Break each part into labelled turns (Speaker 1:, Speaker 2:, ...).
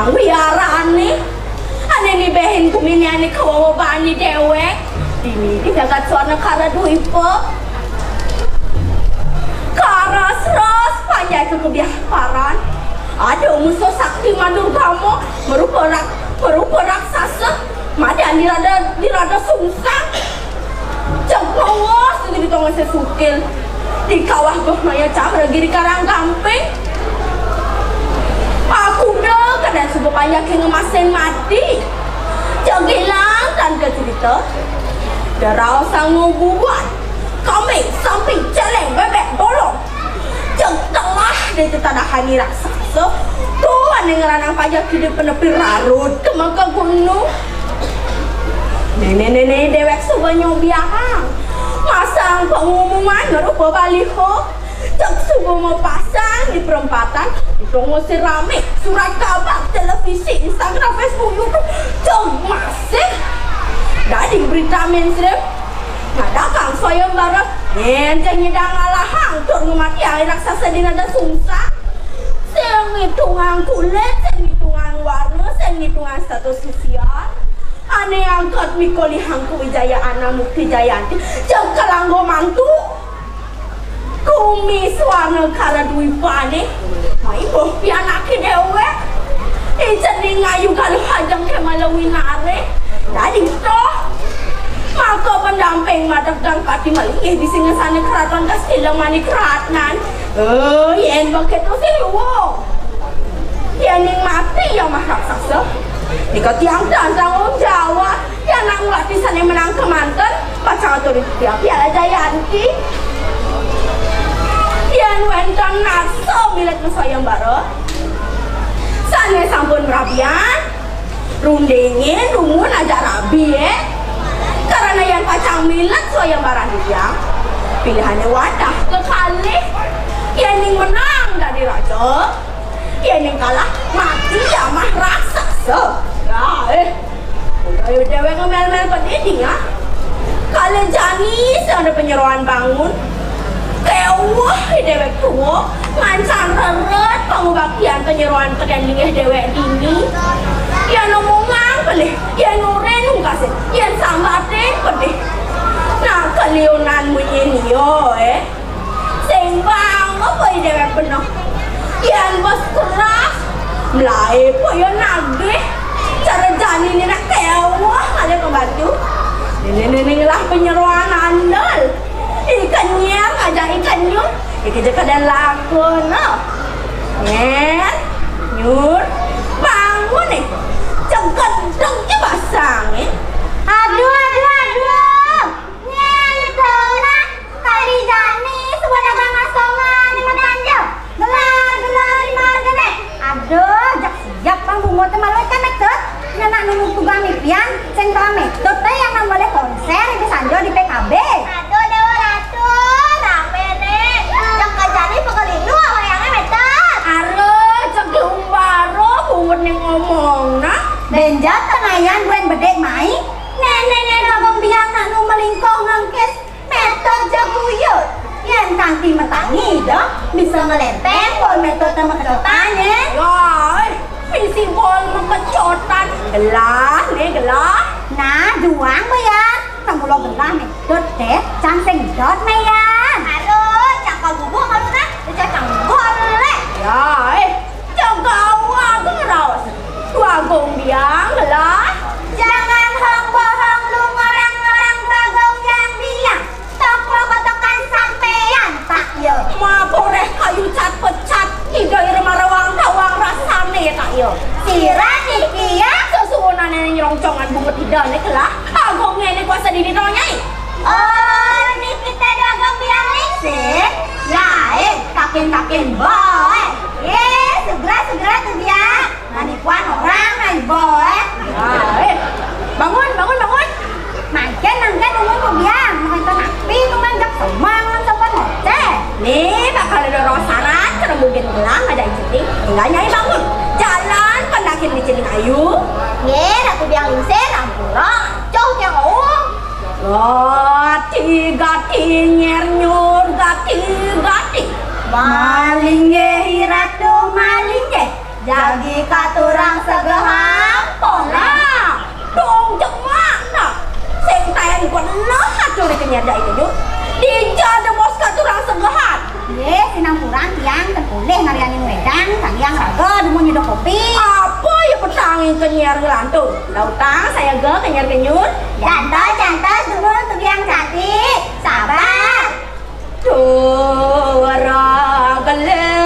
Speaker 1: Mang wiarane ane ngibehin kuminiane kawawa bani dewek ini jagat suara kara duipo kara seras panjai ke kebiasaran ada musuh sakti mandur kamu merupa raksasa madan dirada sungsang cengkawas di tongan sesukil di kawah gomaya cahra giri karang gamping aku dah kadang sebab banyak yang ngemasin mati jagilang dan kecerita darah sang ngubuan kami samping celeng bebek bolong jeng tengah dari tanah hani raksasa tuan yang ngeranang pajak hidup penepi rarut ke maka gunung nenek-nenek dewek sebanyak biang masang pengumuman berupa baliho cek subuh mau pasang di perempatan itu ngusir rame surat kabar televisi Instagram Facebook YouTube cek masih dari berita mainstream ngadakan sayembara enteng nyedang alahang tur ngemati yang raksasa di nada sungsang sing hitungan kulit sing hitungan warna sing hitungan status sosial ane angkat mikoli hangku wijayaan mukti jayanti cek kalanggo mantu kumis warna kara dui pane mai boh pianaki dewe ijen ngayu kalau hajang kemalawinare jadi toh maka pendamping madagang pati malingih di singasane keraton Kastilang mani keratnan yen baket to siwo yen ning mati yang mah raksasa ika tiang dansang Jawa yang nang latisan yang menang kemanten pacang turun tiap piala jayanti yen wentan naso milet sayembara sane sampun rabian rundingin rungun aja rabi karena yang pacang milet sayembara dia pilihannya wadah kekali yen ning menang dari raja yen ning kalah mati ya mah raksasa ya ayo dewek ngemel-mel pediding ya kalian janis ada penyeruan bangun kewah dewek tua mancan reret pengubaktian penyeruan kedendingnya dewek dini ya ngomongan pelih ya nuren kasih ya sambatin pedih nah kelionan munyin yo sembang apa dewek penuh yang bos keras mulai poyo nagih cara jani ni nak kewah ada pembantu ini lah penyeruan andal ikannya aja ikannya ikan jakadan lakon nyur bangun nih cengkent deng coba sang aduh nyentona kali jani sebanyak ngasongan ni matanjau gelar di margane aduh jak siap bang bungo teh malu kan metode nyanak nunung tugang mipian sentral metode teh yang nang boleh konser di Sanjo di PKB aduh dewa ratu rame nih jak kajani pekelinu awalnya metode aduh jak diumbaro bungut yang ngomong nah benjat tengayan buen bedek mai nenek nabang biang nak nu melingkong ngangkes metode jakuyut yang tangki metangi dah bisa ngelenteng bol metode mengecotannya yoi visi bol mengecotan gelah nah juang bayar kamu lo gelah metode deh canceng dot mayan aduh cakal bubuk malu nah cacang gol le yoi cakal aku ngerawat dua gong biang gelah jangan hong-bohong lu ngorang-ngorang bagong yang biang toko kotokan sampean tak yo ma boleh kayu cat pecat tiga irma rawang tawang rasane tak yo sirah iki ya sesuwunan nenek nyerongcongan bunga tidak nih kelah kagong ngene kuasa dini nyai oh ini kita dagang biang lingsir lain kakin boy segera tuh biang nanipuan orang nani boy bangun makan nunggu tuh biang makan napi nungan somang sopan ngoceh nih bakal ada rosaran karena mungkin gelang ada inciting enggak nyai bangun jalan pendakin di celing ayu aku biang lingsir ampura jauh yang uang gati nyer nyur gati maling ye hiratu maling ye jagi katurang Aduh mau nyedok kopi.
Speaker 2: Apa ya petangin kenyer ngelantur? Lautang saya ge kenyer kenyur.
Speaker 1: Jantai turun tuh yang cantik. Sabar.
Speaker 2: Tuh orang gele.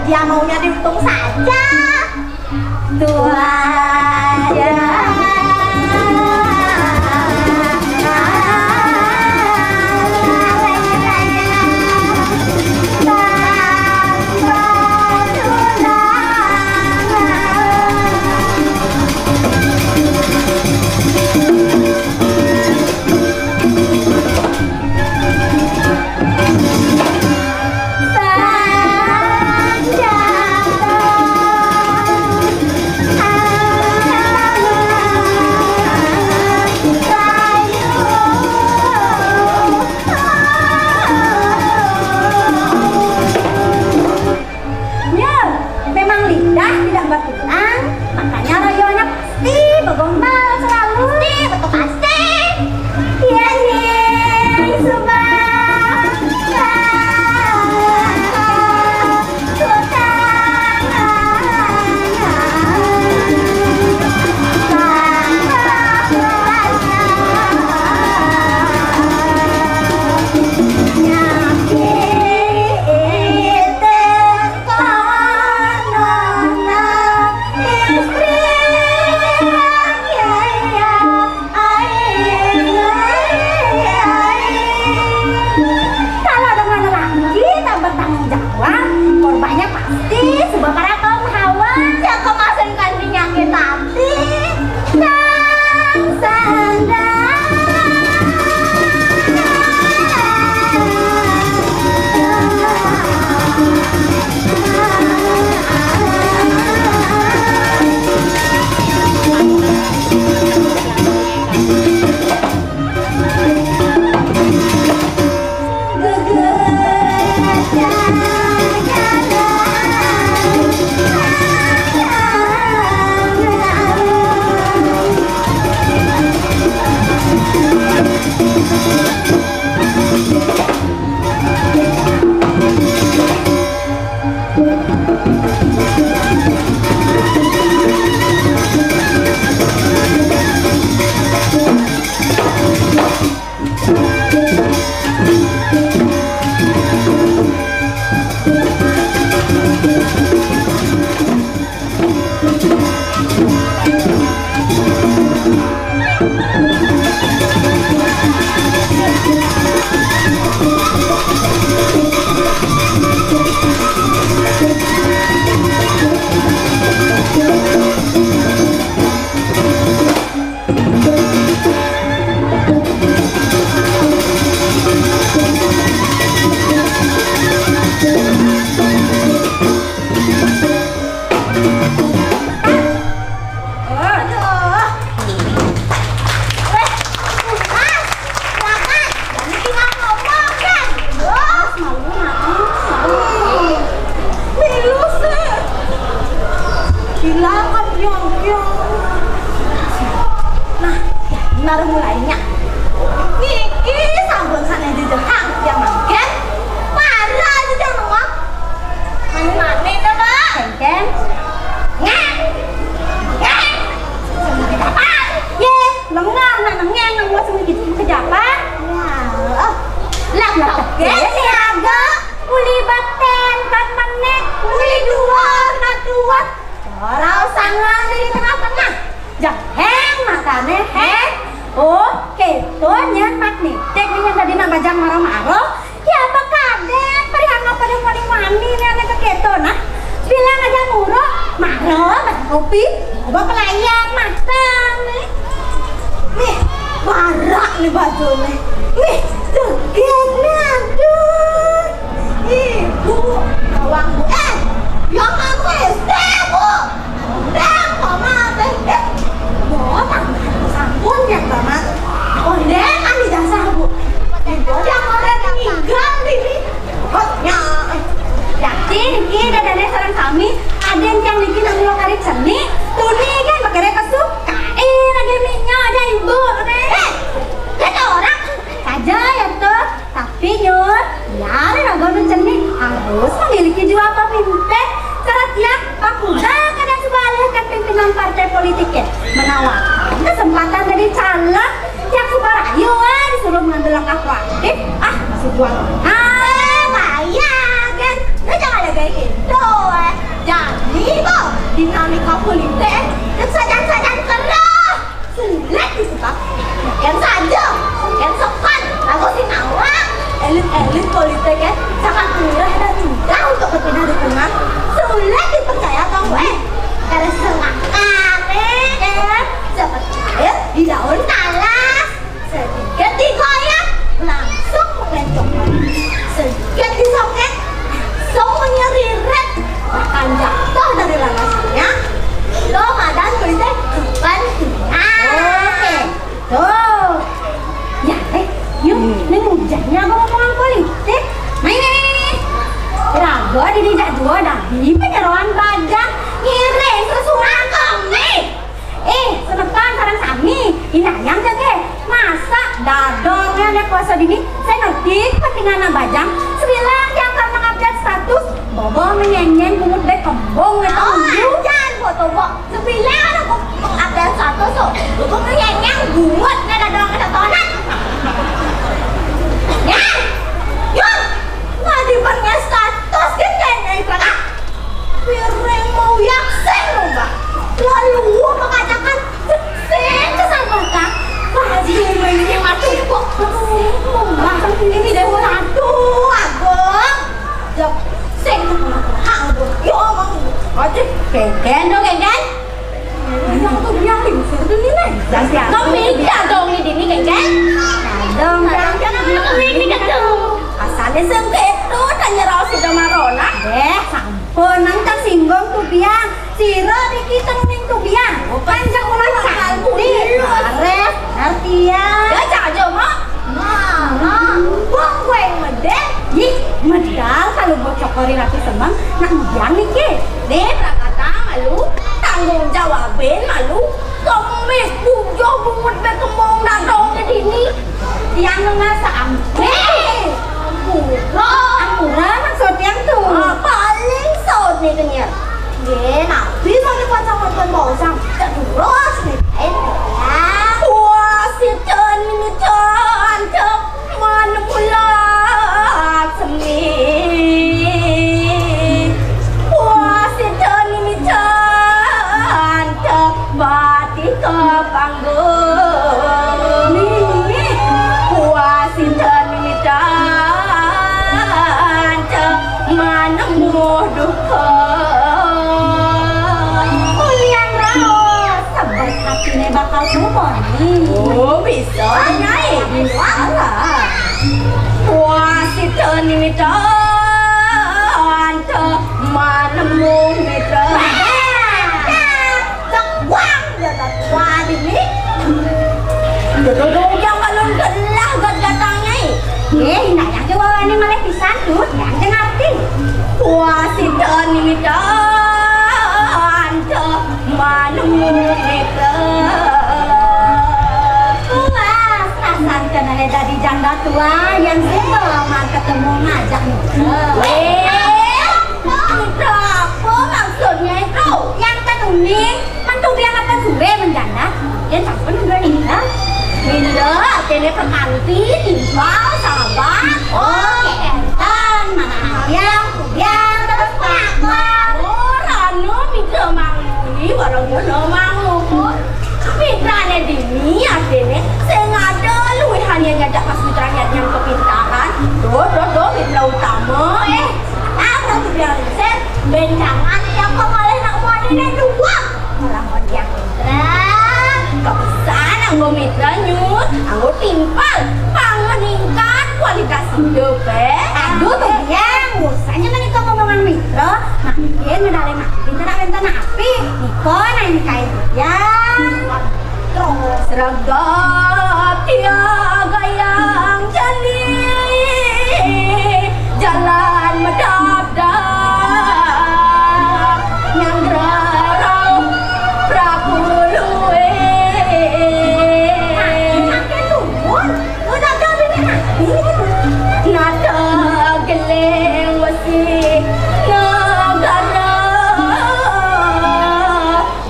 Speaker 1: Dia maunya diuntung saja. Tuhan ya. di nak bajang maro-maro. Ya apa kadet, perihal apa dia wani-wani nih anak keketo nah. Bilang aja murah, maro, baca kopi, coba pelayan, matang nih. Nih, barak nih baju nih. Nih, degek nih, aduh. Ibu, awak bu, yang aku bu. Mama, sampun ya Mama. Ondek kan di jasa bu. Yang orang meninggal ini. Kotnya. Jadi niki dadane sareng kami ada yang niki nang lo kari seni. Tuni kan bakare kesukain ada minyak ada ibu kan. Ada orang saja ya tuh. Tapi nyur, ya raga seni harus memiliki jiwa pemimpin. Syarat yang pakuda kadang sebalikkan pimpinan partai politiknya menawarkan kesempatan dari caleg yang subarayu disuruh mengambil langkah proaktif masih jual bayar kan lu jangan ada kayak gitu jadi kok dinamika politik dan sajan-sajan keras sulit disebab mungkin saja mungkin sokan lagu sinawang elit-elit politik ya sangat murah dan mudah untuk berpindah di tengah sulit dipercaya atau gue karena semangat kan seperti air di daun talas sedikit digoyang langsung mengencok sedikit disoket langsung menyeriret bahkan jatuh dari landasannya Ramadan politik kepentingan oke tuh ya yuk ini hujannya aku ngomong politik nih rago di dijak dua dah di penyeroan badan ngiring sesuai kami senepan sarang sami ini ayam jaga masa dadongnya ada puasa dini saya ngerti kepentingan bajang sebilang yang karena update status bobo menyenyen bungut baik kembung jangan foto bo sebilang aku mengupdate status bobo menyenyen bungut nggak dadong ada tonan ya yuk nggak dibannya status kita nyai prakak piring mau yakseng loh mbak lalu mengatakan sing kesan kakak Haji ini mati kok mbak ini deh aduh agong jok sing aduh yo omong Haji keken dong keken yang tuh biang lingsir tuh nih nih kami dong ini keken dong ini kedung asalnya sengket tuh tanya rasa sama Rona sampun nang singgung tuh biang siro dikit ning tuh biang panjang ulah cantik ares artian ya cajo mak mana buang gue medek ih medal kalau bocokori laki semang nak biang niki deh prakata malu tanggung jawabin malu kemis bujo bungut bekemong dadong ke dini yang ngerasa ampe murah maksud yang tuh paling sot nih kenyar nanti mau dipacang-pacang bosang terus nih wah si Chen ini cantik mana mulat semi wah si Chen ini cantik batik ke panggung wah si Chen ini cantik mana muduh ke bakal semua nih. Oh bisa nyai. Salah. Wah si Chen ini cantik mana muda. Cak wang jatuh wah ini. Duduk yang balon gelah gat-gatang nyai. Nah yang coba ini malah pisan tuh, yang ngerti. Wah si Chen ini cantik mana muda. Karena dari janda tua yang suka lama ketemu ngajak apa maksudnya itu? Yang ketuning mantu biang apa sure menjanda yang sampai udah nikah bila ini perkanti timbal sahabat enten mana yang terus pakar rano bisa mangui barang jono mangu Fitranya dini akhirnya sengaja lu hanya ngajak pas fitranya yang ke
Speaker 2: timpal pangeningkat kualitas hidup
Speaker 1: Aduh tuh yang usahanya menikah ngomongan mikro makin medali makin tidak renta napi Niko naik kain yang
Speaker 2: terus seragam tiaga yang jali jalan medap-dap yang gerau prapuluwe
Speaker 1: makin lumun udah gabi ini
Speaker 2: nada geleng wasi negara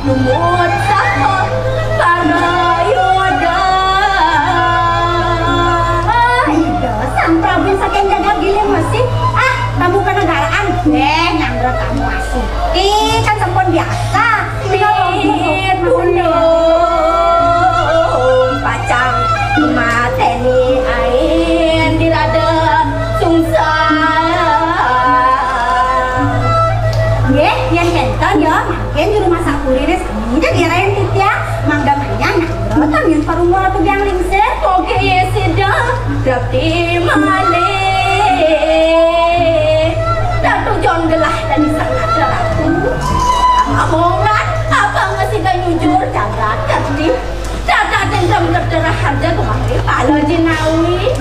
Speaker 2: lumut sahab para yoda
Speaker 1: Ayo sang Prabu saking jaga giling masih tamu kenegaraan nyangga kamu asik kan sempon biasa
Speaker 2: Tulung pacang mateni ain dirada sungsang
Speaker 1: yang kenton ya makin di rumah sakuliris ini dirain titia mangga manya nangga yang parungwa atau yang lingser
Speaker 2: oke ya sedang dapti male Datu John gelah dan sangat deraku omongan apa ngasih dan jujur jaga tertib data dendam tercerah harga kemari pala jinawi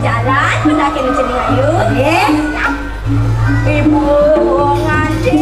Speaker 2: jalan mendaki mencari ayu ibu ngaji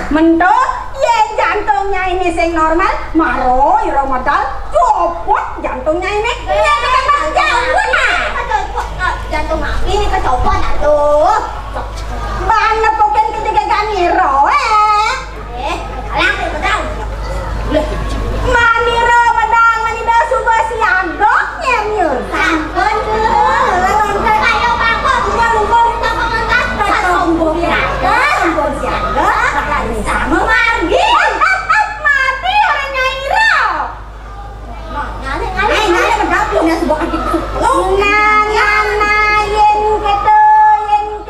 Speaker 1: Mentok, ya jantungnya ini sing normal, maro ira modal copot jantungnya ini. Ya kan jauh nah.
Speaker 2: Jantung mati ini kecopot atuh.
Speaker 1: Mana poken ketiga ganiro
Speaker 2: Kalang itu tahu.
Speaker 1: Maniro medang manida suba siaga nyemyur.
Speaker 2: Sampun tuh. Kayo bangkok lumba-lumba kita pengentas sombong siaga.
Speaker 1: Sombong siaga.
Speaker 2: Sama margi.
Speaker 1: Mati orang nyairo.
Speaker 2: Ngane
Speaker 1: medang punya sebuah kaki. Yen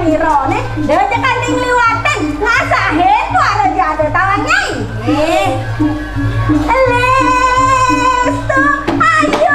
Speaker 1: wirone dewe kanding liwaten ngasahin tuh ada jado tawannya Lestu ayo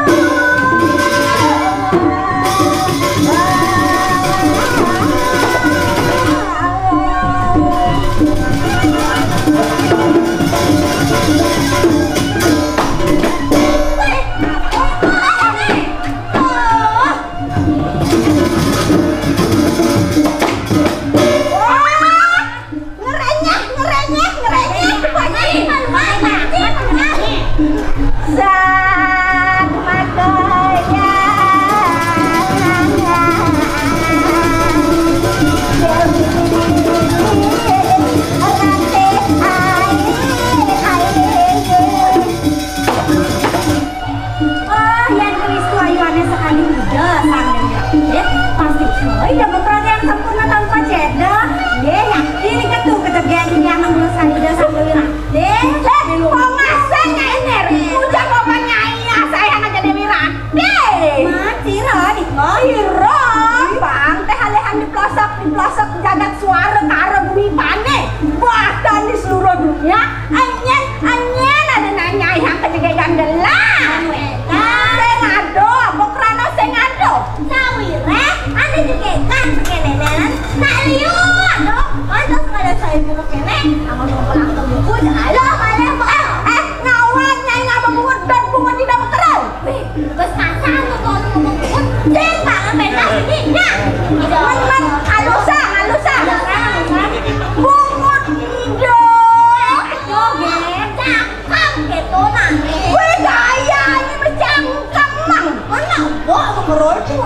Speaker 1: pelosok jagat suara karo bumi pane bahkan di seluruh dunia anyen ada nanya yang kejegegan gelang saya ngado pokrano saya ngado sawire ada jegegan pekenenan nak liu ado mantas kada saya buku kene amal pulang ke buku halo ngawan nyai ngapa buat dan buat tidak terau besar satu kau ngomong buat dan tak ngepentas ini ya men halusa bungut hijau joget cakep gitu nanti wih gaya ini bercangkang mang mana gua kemerol tuh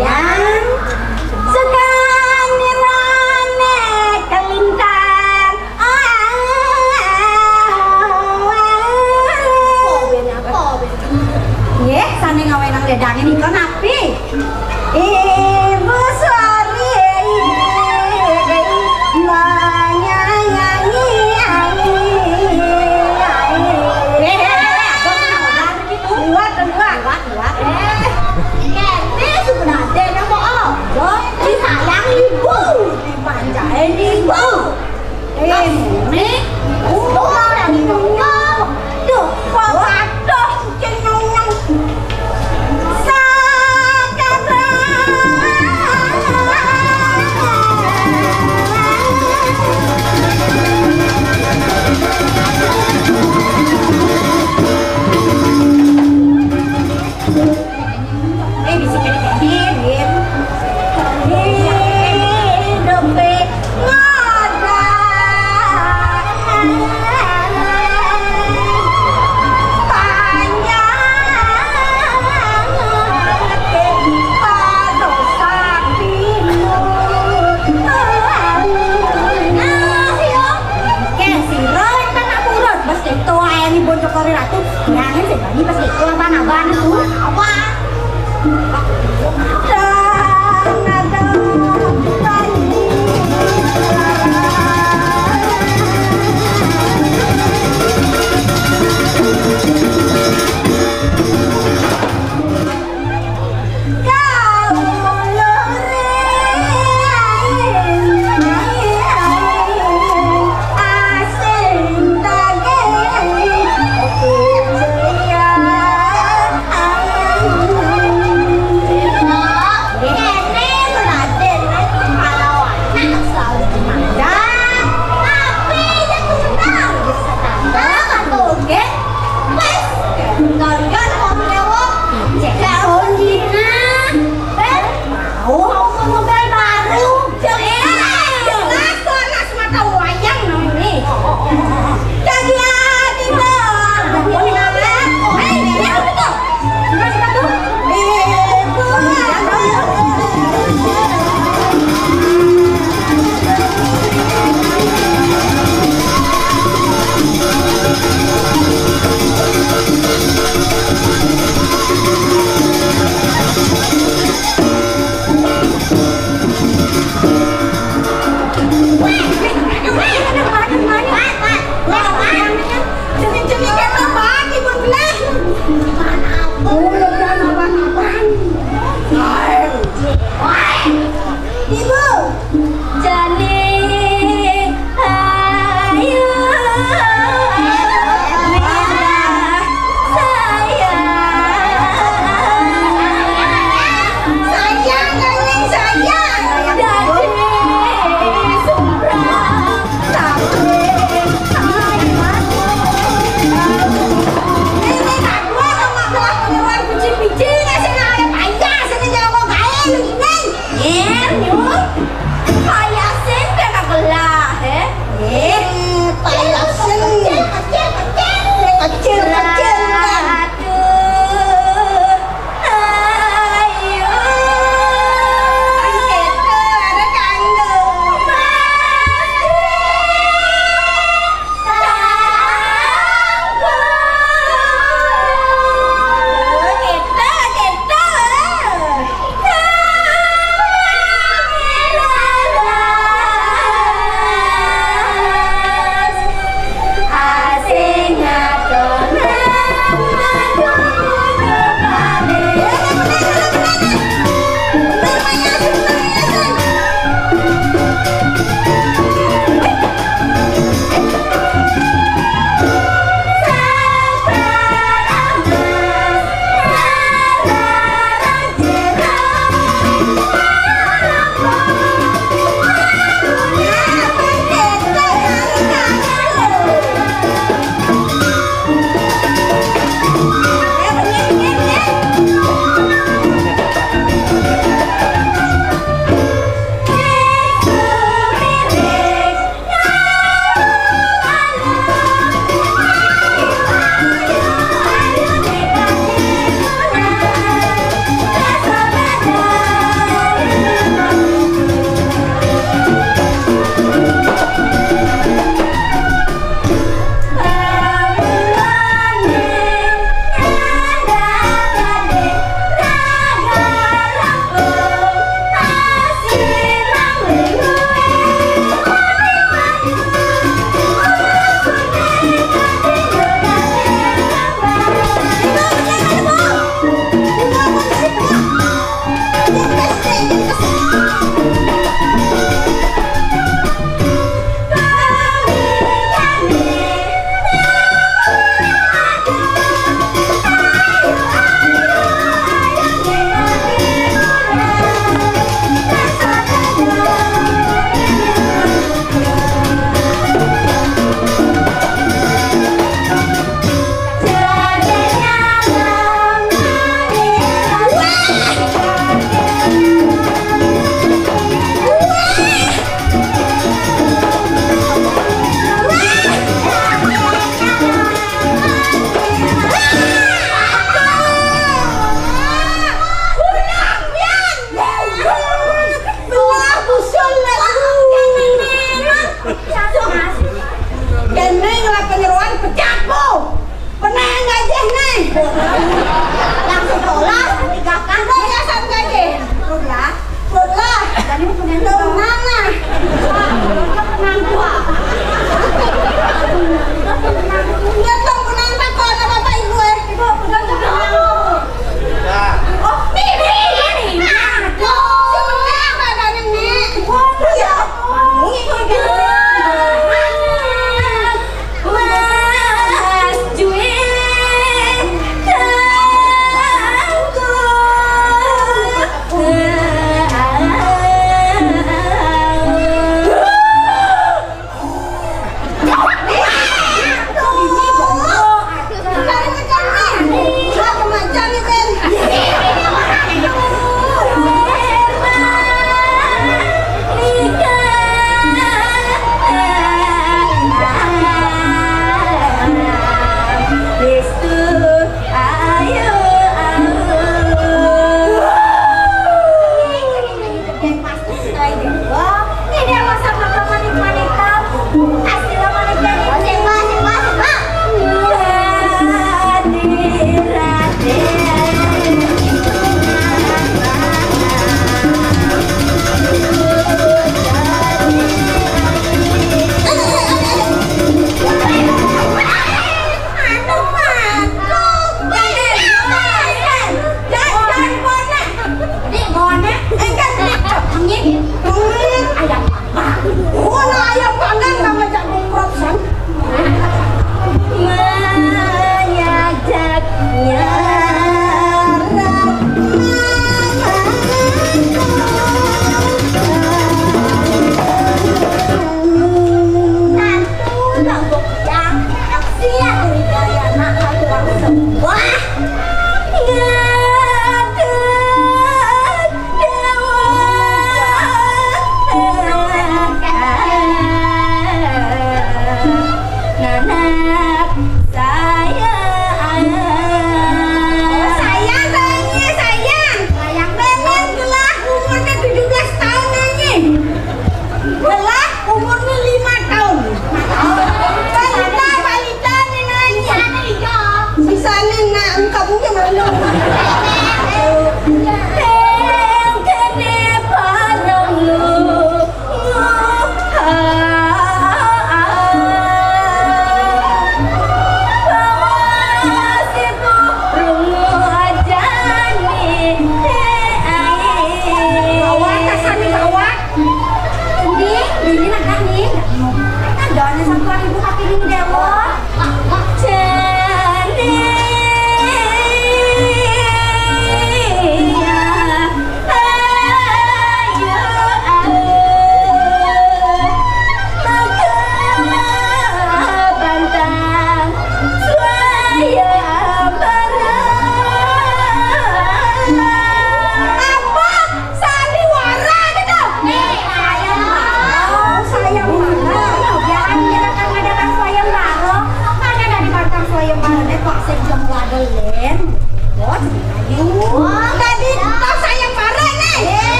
Speaker 1: yang sekanirane kelintang nggih sane ngawenang ledane nika napi Ibu Sori Ratu, jangan sebani pas itu apa?